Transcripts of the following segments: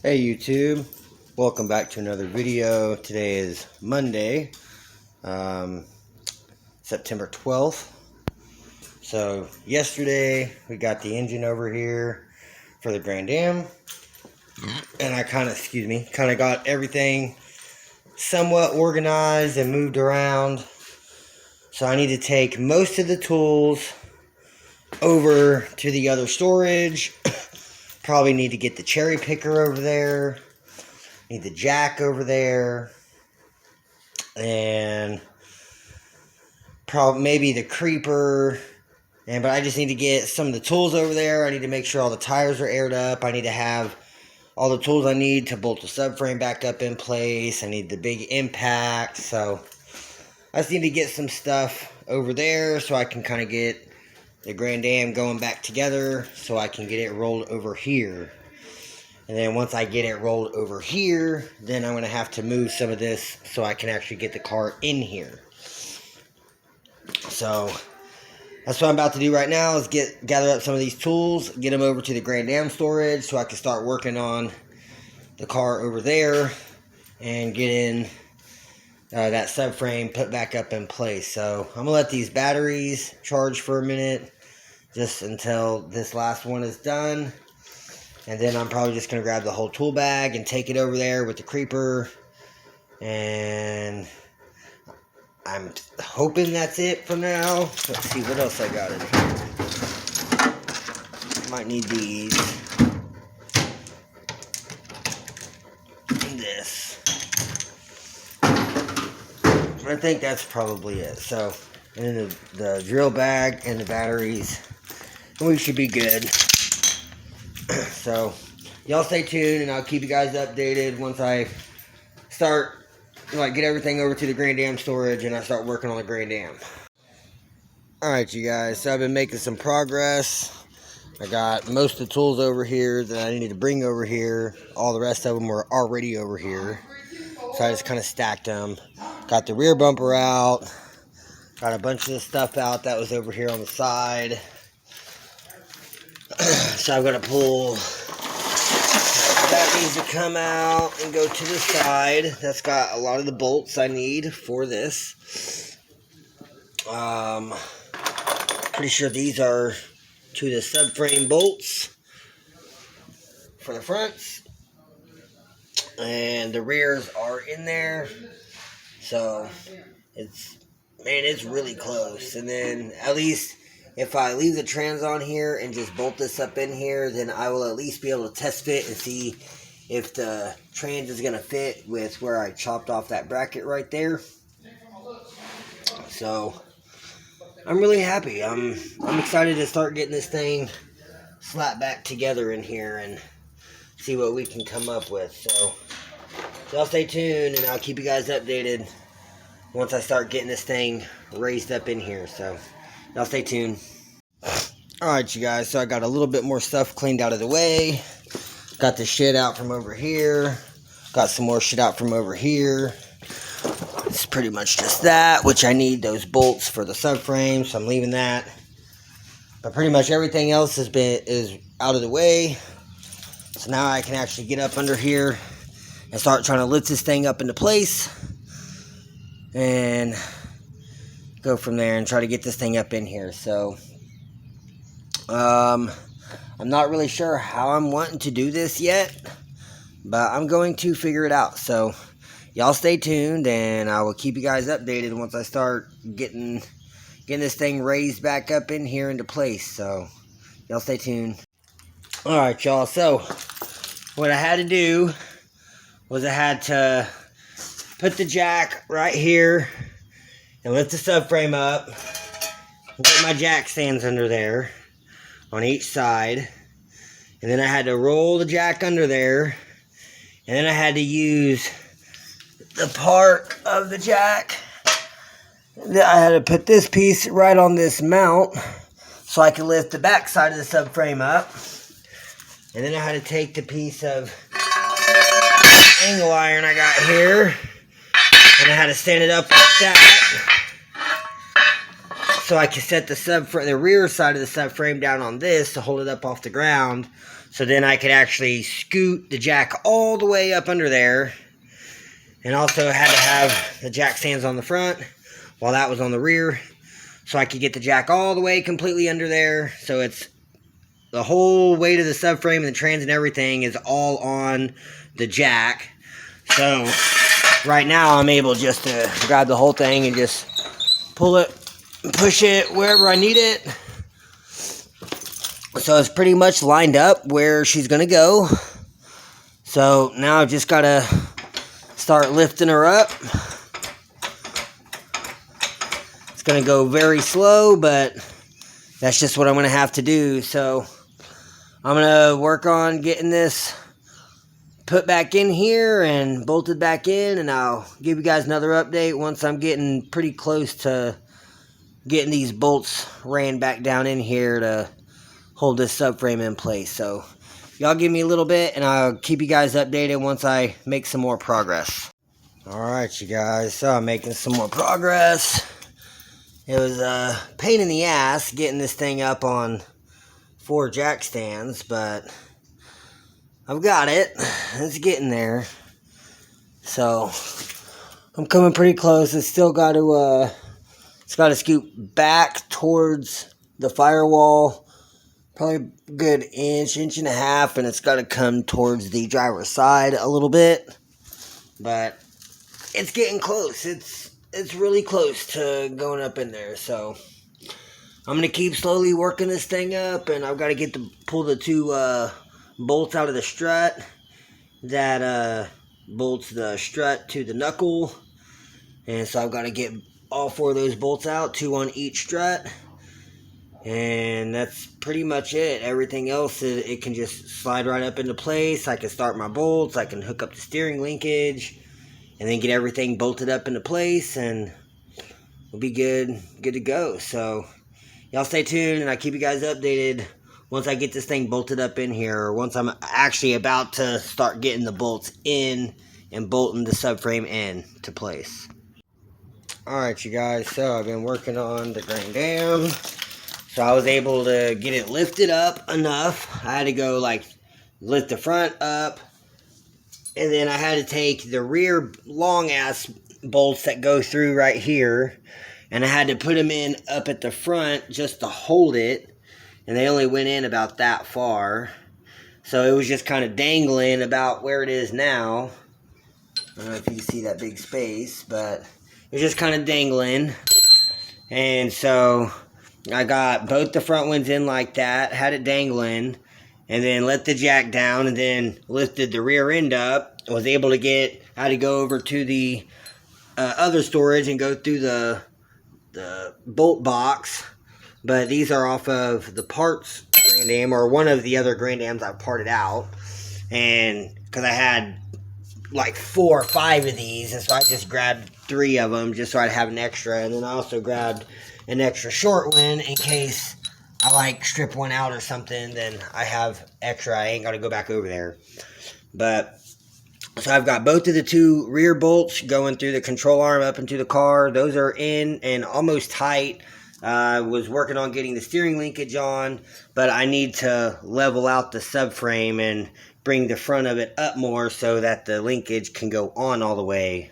Hey YouTube, welcome back to another video. Today is Monday, September 12th. So yesterday we got the engine over here for the Grand Am, and I kind of got everything somewhat organized and moved around. So I need to take most of the tools over to the other storage. Probably need to get the cherry picker over there. Need the jack over there. And probably maybe the creeper. But I just need to get some of the tools over there. I need to make sure all the tires are aired up. I need to have all the tools I need to bolt the subframe back up in place. I need the big impact. So I just need to get some stuff over there so I can kind of get the Grand Am going back together so I can get it rolled over here. And then once I get it rolled over here, then I'm going to have to move some of this so I can actually get the car in here. So that's what I'm about to do right now, is gather up some of these tools, get them over to the Grand Am storage so I can start working on the car over there and getting that subframe put back up in place. So I'm going to let these batteries charge for a minute just until this last one is done. And then I'm probably just going to grab the whole tool bag and take it over there with the creeper. And I'm hoping that's it for now. Let's see what else I got in here. Might need these. And this. But I think that's probably it. So, and then the drill bag and the batteries. And we should be good. So, y'all stay tuned and I'll keep you guys updated once I start, get everything over to the Grand Am storage and I start working on the Grand Am. Alright you guys, so I've been making some progress. I got most of the tools over here that I needed to bring over here. All the rest of them were already over here. So I just kind of stacked them. Got the rear bumper out. Got a bunch of the stuff out that was over here on the side. So I'm going to pull, that needs to come out and go to the side. That's got a lot of the bolts I need for this. Pretty sure these are to the subframe bolts for the fronts. And the rears are in there. So it's really close. And then at least if I leave the trans on here and just bolt this up in here, then I will at least be able to test fit and see if the trans is going to fit with where I chopped off that bracket right there. So I'm really happy. I'm excited to start getting this thing slapped back together in here and see what we can come up with. So y'all stay tuned and I'll keep you guys updated once I start getting this thing raised up in here. So y'all stay tuned. Alright you guys, so I got a little bit more stuff cleaned out of the way. Got the shit out from over here. Got some more shit out from over here. It's pretty much just that, which I need those bolts for the subframe, so I'm leaving that. But pretty much everything else is out of the way. So now I can actually get up under here and start trying to lift this thing up into place. And go from there and try to get this thing up in here. So I'm not really sure how I'm wanting to do this yet, but I'm going to figure it out. So y'all stay tuned and I will keep you guys updated once I start getting this thing raised back up in here into place. So y'all stay tuned. Alright y'all, so what I had to do was I had to put the jack right here and lift the subframe up, get my jack stands under there on each side, and then I had to roll the jack under there, and then I had to use the part of the jack. I had to put this piece right on this mount so I could lift the back side of the subframe up, and then I had to take the piece of angle iron I got here and I had to stand it up like that so I can set the rear side of the subframe down on this to hold it up off the ground. So then I could actually scoot the jack all the way up under there. And also had to have the jack stands on the front while that was on the rear. So I could get the jack all the way completely under there. So it's the whole weight of the subframe and the trans and everything is all on the jack. So right now I'm able just to grab the whole thing and just pull it, push it wherever I need it. So it's pretty much lined up where she's gonna go. So now I've just gotta start lifting her up. It's gonna go very slow, but that's just what I'm gonna have to do. So I'm gonna work on getting this put back in here and bolted back in, and I'll give you guys another update once I'm getting pretty close to getting these bolts ran back down in here to hold this subframe in place. So y'all give me a little bit and I'll keep you guys updated once I make some more progress. Alright you guys, so I'm making some more progress. It was a pain in the ass getting this thing up on 4 jack stands, but I've got it. It's getting there. So I'm coming pretty close. It's still got to scoot back towards the firewall, probably a good inch and a half, and it's got to come towards the driver's side a little bit. But it's getting close. It's really close to going up in there. So I'm gonna keep slowly working this thing up, and I've got to pull the 2 bolts out of the strut that bolts the strut to the knuckle. And so I've got to get all 4 of those bolts out, 2 on each strut, and that's pretty much it. Everything else, it can just slide right up into place. I can start my bolts, I can hook up the steering linkage, and then get everything bolted up into place, and we'll be good to go. So y'all stay tuned, and I'll keep you guys updated once I get this thing bolted up in here, or once I'm actually about to start getting the bolts in and bolting the subframe in to place. Alright you guys, so I've been working on the Grand Dam. So I was able to get it lifted up enough. I had to go like lift the front up, and then I had to take the rear long ass bolts that go through right here, and I had to put them in up at the front just to hold it, and they only went in about that far. So it was just kind of dangling about where it is now. I don't know if you can see that big space, but it was just kind of dangling. And so I got both the front ones in like that, had it dangling, and then let the jack down, and then lifted the rear end up. I was able to I had to go over to the other storage and go through the bolt box. But these are off of the parts Grand Dam, or one of the other Grand Dams I've parted out. And because I had like 4 or 5 of these, and so I just grabbed 3 of them just so I'd have an extra. And then I also grabbed an extra short one in case I like strip one out or something, then I have extra. I ain't got to go back over there. But so I've got both of the 2 rear bolts going through the control arm up into the car. Those are in and almost tight. I was working on getting the steering linkage on, but I need to level out the subframe and bring the front of it up more so that the linkage can go on all the way.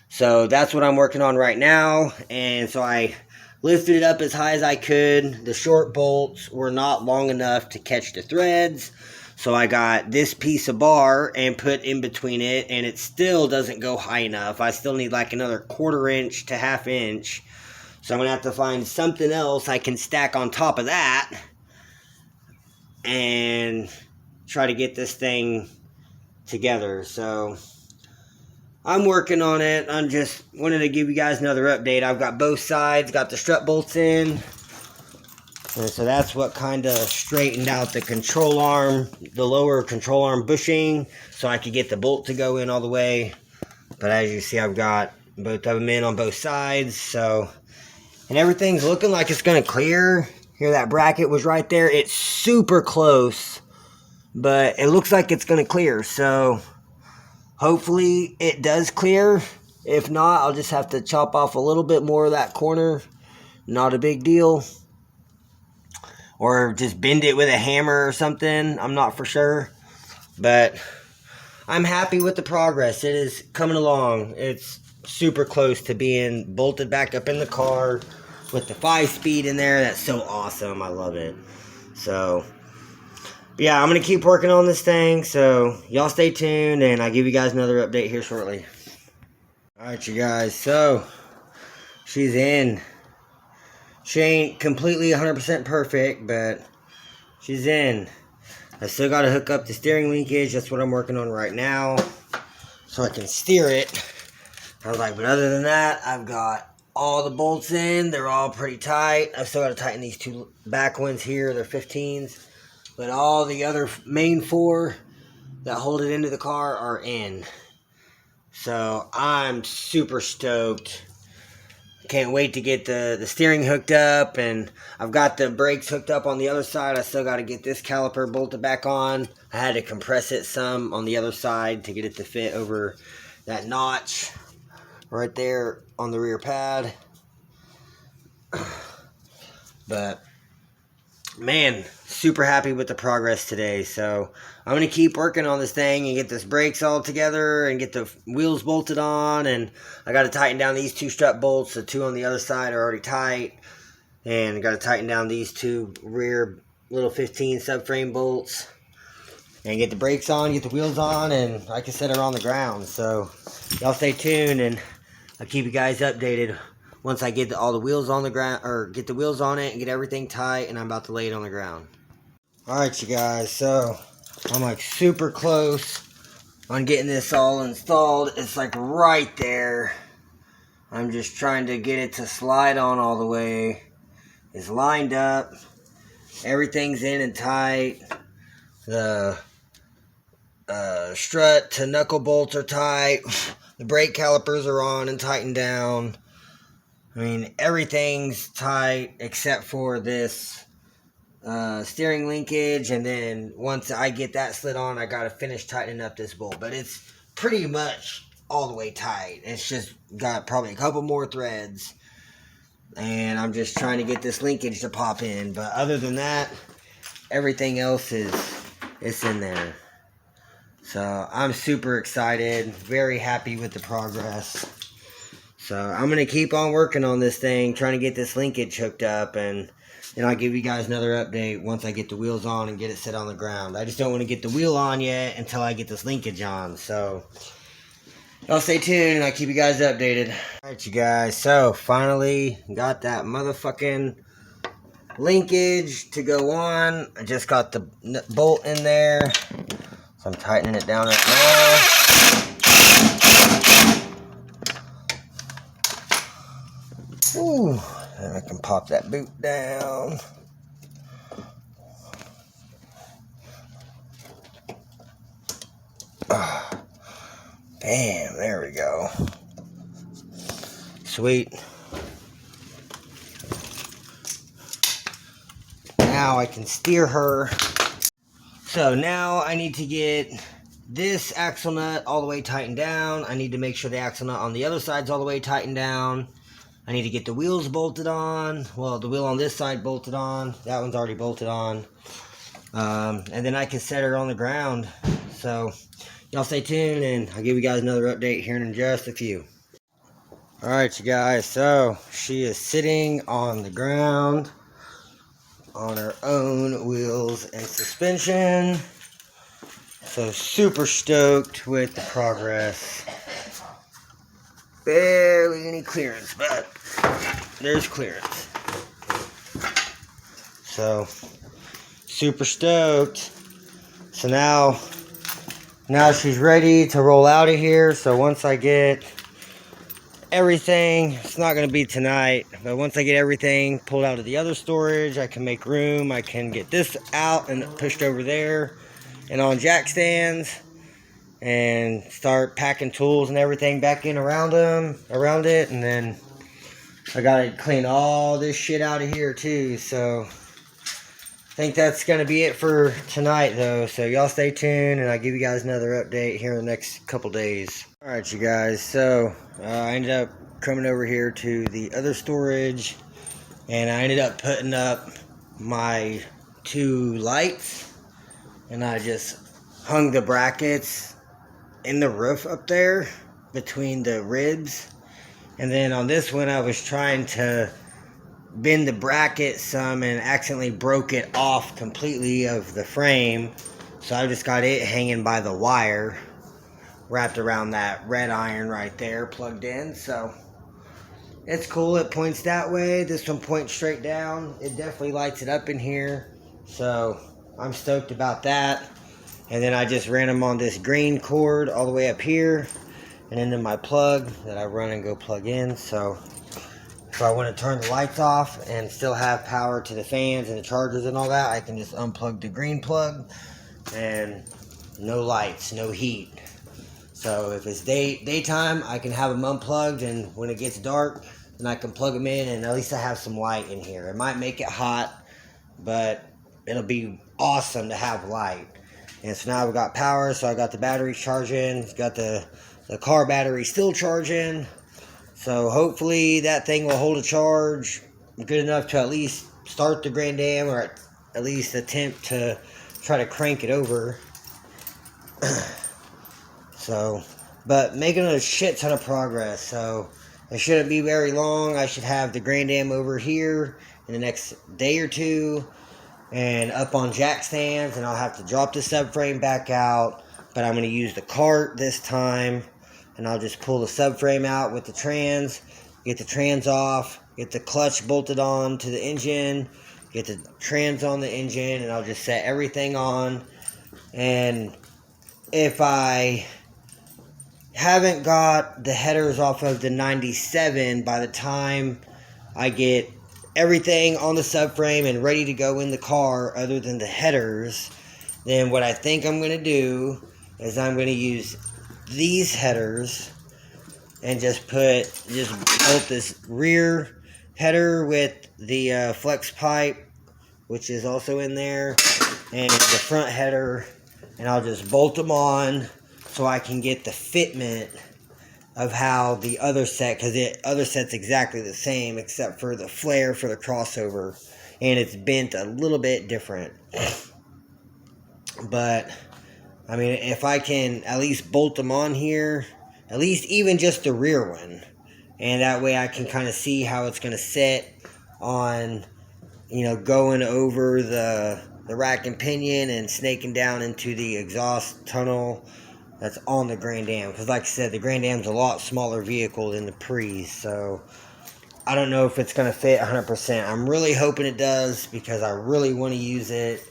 So that's what I'm working on right now. And so I lifted it up as high as I could. The short bolts were not long enough to catch the threads, so I got this piece of bar and put in between it, and it still doesn't go high enough. I still need like another 1/4 inch to 1/2 inch. So I'm going to have to find something else I can stack on top of that and try to get this thing together. So I'm working on it. I'm just wanted to give you guys another update. I've got both sides, got the strut bolts in. And so that's what kind of straightened out the control arm, the lower control arm bushing, so I could get the bolt to go in all the way. But as you see, I've got both of them in on both sides. So, and everything's looking like it's going to clear. Here, that bracket was right there. It's super close, but it looks like it's going to clear. So hopefully it does clear. If not, I'll just have to chop off a little bit more of that corner not a big deal. Or just bend it with a hammer or something. I'm not for sure. But I'm happy with the progress. It is coming along. It's super close to being bolted back up in the car with the 5-speed in there. That's so awesome. I love it. So, yeah, I'm going to keep working on this thing. So, y'all stay tuned, and I'll give you guys another update here shortly. Alright, you guys. So, she's in. She ain't completely 100% perfect, but she's in. I still got to hook up the steering linkage. That's what I'm working on right now, so I can steer it. I was like, but other than that, I've got all the bolts in. They're all pretty tight. I've still got to tighten these 2 back ones here. They're 15s. But all the other main 4 that hold it into the car are in. So I'm super stoked. Can't wait to get the steering hooked up, and I've got the brakes hooked up on the other side. I still got to get this caliper bolted back on. I had to compress it some on the other side to get it to fit over that notch right there on the rear pad. But man, super happy with the progress today. So I'm going to keep working on this thing and get this brakes all together and get the wheels bolted on. And I got to tighten down these 2 strut bolts. The 2 on the other side are already tight. And I got to tighten down these 2 rear little 15 subframe bolts. And get the brakes on, get the wheels on, and like I said, are on the ground. So y'all stay tuned, and I'll keep you guys updated once I get all the wheels on the ground, or get the wheels on it and get everything tight, and I'm about to lay it on the ground. Alright, you guys, so I'm like super close on getting this all installed. It's like right there. I'm just trying to get it to slide on all the way. It's lined up. Everything's in and tight. The strut to knuckle bolts are tight. The brake calipers are on and tightened down. I mean, everything's tight except for this steering linkage, and then once I get that slid on, I gotta finish tightening up this bolt. But it's pretty much all the way tight. It's just got probably a couple more threads, and I'm just trying to get this linkage to pop in. But other than that, everything else is in there. So I'm super excited, very happy with the progress. So I'm going to keep on working on this thing, trying to get this linkage hooked up, and then I'll give you guys another update once I get the wheels on and get it set on the ground. I just don't want to get the wheel on yet until I get this linkage on. So y'all stay tuned, and I'll keep you guys updated. Alright, you guys, so finally got that motherfucking linkage to go on. I just got the bolt in there, so I'm tightening it down right now. Ooh, and I can pop that boot down. Bam, there we go. Sweet. Now I can steer her. So now I need to get this axle nut all the way tightened down. I need to make sure the axle nut on the other side's all the way tightened down. I need to get the wheels bolted on. Well, the wheel on this side bolted on. That one's already bolted on. And then I can set her on the ground. So y'all stay tuned, and I'll give you guys another update here in just a few. Alright, you guys, so she is sitting on the ground on her own wheels and suspension. So super stoked with the progress. Barely any clearance, but there's clearance. So super stoked. So now she's ready to roll out of here. So once I get everything, it's not going to be tonight, but once I get everything pulled out of the other storage, I can make room. I can get this out and pushed over there and on jack stands, and start packing tools and everything back in around it. And then I gotta clean all this shit out of here too. So I think that's gonna be it for tonight though. So y'all stay tuned, and I'll give you guys another update here in the next couple days. Alright, you guys, so I ended up coming over here to the other storage And I ended up putting up my 2 lights, and I just hung the brackets in the roof up there between the ribs. And then on this one, I was trying to bend the bracket some and accidentally broke it off completely of the frame. So I just got it hanging by the wire wrapped around that red iron right there, plugged in. So it's cool. It points that way. This one points straight down. It definitely lights it up in here. So I'm stoked about that. And then I just ran them on this green cord all the way up here and into my plug that I run and go plug in. So if I want to turn the lights off and still have power to the fans and the chargers and all that, I can just unplug the green plug and no lights, no heat. So if it's daytime, I can have them unplugged, and when it gets dark, then I can plug them in, and at least I have some light in here. It might make it hot, but it'll be awesome to have light. And so now we've got power, so I got the batteries charging, got the car battery still charging. So hopefully that thing will hold a charge good enough to at least start the Grand Am, or at least attempt to try to crank it over. So, but making a shit ton of progress. So it shouldn't be very long. I should have the Grand Am over here in the next day or two and up on jack stands, and I'll have to drop the subframe back out, but I'm going to use the cart this time, and I'll just pull the subframe out with the trans, get the trans off, get the clutch bolted on to the engine, get the trans on the engine, and I'll just set everything on. And if I haven't got the headers off of the 97 by the time I get everything on the subframe and ready to go in the car other than the headers, then what I think I'm going to do is I'm going to use these headers and just bolt this rear header with the flex pipe, which is also in there, and the front header, and I'll just bolt them on so I can get the fitment of how the other set, because the other set's exactly the same except for the flare for the crossover, and it's bent a little bit different. But I mean, if I can at least bolt them on here, at least even just the rear one, and that way I can kind of see how it's going to sit on, you know, going over the rack and pinion and snaking down into the exhaust tunnel that's on the Grand Am. Because like I said, the Grand Am's a lot smaller vehicle than the Prius, so I don't know if it's going to fit 100%. I'm really hoping it does, because I really want to use it,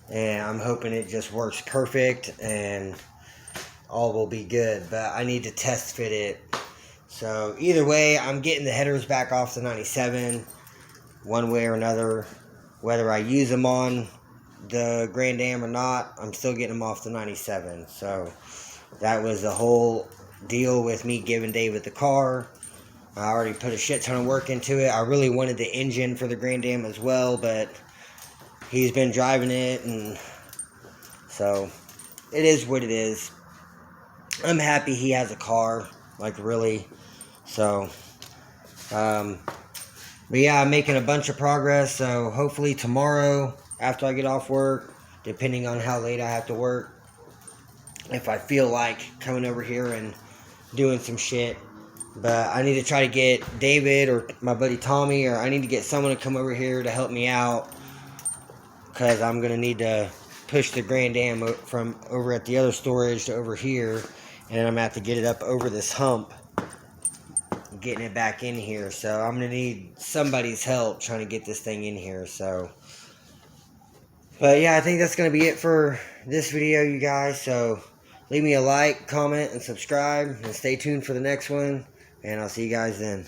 and I'm hoping it just works perfect and all will be good. But I need to test fit it. So either way, I'm getting the headers back off the 97 one way or another. Whether I use them on the Grand Am or not, I'm still getting them off the 97. So that was the whole deal with me giving David the car. I already put a shit ton of work into it. I really wanted the engine for the Grand Am as well, but he's been driving it, and so it is what it is. I'm happy he has a car, like really. So, but yeah, I'm making a bunch of progress. So hopefully tomorrow, after I get off work, depending on how late I have to work, if I feel like coming over here and doing some shit. But I need to try to get David or my buddy Tommy, or I need to get someone to come over here to help me out, because I'm going to need to push the Grand Am from over at the other storage to over here, and I'm going to have to get it up over this hump, getting it back in here. So I'm going to need somebody's help trying to get this thing in here. So, but yeah, I think that's going to be it for this video, you guys. So leave me a like, comment, and subscribe, and stay tuned for the next one, and I'll see you guys then.